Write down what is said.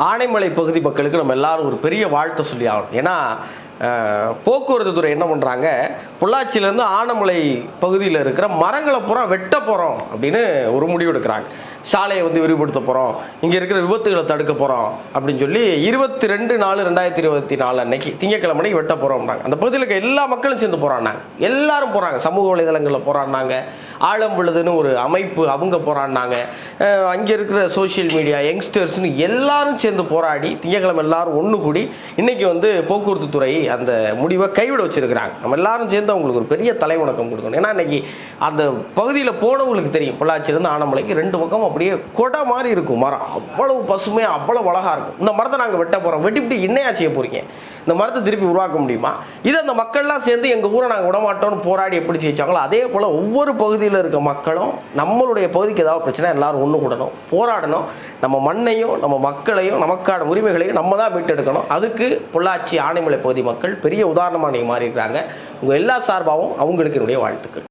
ஆனைமலை பகுதி மக்களுக்கு நம்ம எல்லாரும் ஒரு பெரிய வாழ்த்தை சொல்லி ஆகணும். ஏன்னா போக்குவரத்து துறை என்ன பண்ணுறாங்க, பொள்ளாச்சியிலேருந்து ஆனைமலை பகுதியில் இருக்கிற மரங்களை பூரா வெட்ட போகிறோம் அப்படின்னு ஒரு முடிவு எடுக்கிறாங்க. சாலையை விரிவுபடுத்த போகிறோம், இங்கே இருக்கிற விபத்துகளை தடுக்க போகிறோம் அப்படின்னு சொல்லி 22/4/2024 அன்னைக்கு திங்கக்கிழமை வெட்ட போகிறோம்னாங்க. அந்த பகுதியில் இருக்க எல்லா மக்களும் சேர்ந்து போகிறான்னாங்க. எல்லாரும் போகிறாங்க, சமூக வலைதளங்களில் போகிறான்னாங்க. ஆழம்புழுதுன்னு ஒரு அமைப்பு அவங்க போராடினாங்க. அங்கே இருக்கிற சோஷியல் மீடியா யங்ஸ்டர்ஸ்னு எல்லாரும் சேர்ந்து போராடி திங்கக்கிழமை எல்லாரும் ஒன்று கூடி இன்றைக்கி போக்குவரத்து துறை அந்த முடிவை கைவிட வச்சுருக்கிறாங்க. நம்ம எல்லாரும் சேர்ந்து அவங்களுக்கு ஒரு பெரிய தலைவணக்கம் கொடுக்கணும். ஏன்னா இன்றைக்கி அந்த பகுதியில் போனவங்களுக்கு தெரியும், பொள்ளாச்சியிலேருந்து ஆனைமலைக்கு 2 பக்கம் அப்படியே கொடை மாதிரி இருக்கும் மரம். அவ்வளவு பசுமையாக அவ்வளோ அழகாக இருக்கும். இந்த மரத்தை நாங்கள் வெட்ட போகிறோம், வெட்டிவிட்டு என்னையா செய்ய போகிறீங்க, இந்த மரத்தை திருப்பி உருவாக்க முடியுமா? இதை அந்த மக்கள்லாம் சேர்ந்து எங்கள் ஊரை நாங்கள் விடமாட்டோம்னு போராடி எப்படி ஜெயிச்சாங்களோ அதே போல் ஒவ்வொரு பகுதியில் இருக்க மக்களும் நம்மளுடைய பகுதிக்கு ஏதாவது பிரச்சனை எல்லாரும் ஒன்று கூடணும், போராடணும். நம்ம மண்ணையும் நம்ம மக்களையும் நமக்கான உரிமைகளையும் நம்ம தான் மீட்டெடுக்கணும். அதுக்கு பொள்ளாச்சி ஆனைமலை பகுதி மக்கள் பெரிய உதாரணமாக நீங்கள் மாறி இருக்கிறாங்க. உங்கள் எல்லா சார்பாகவும் அவங்களுக்கு என்னுடைய வாழ்த்துக்கள்.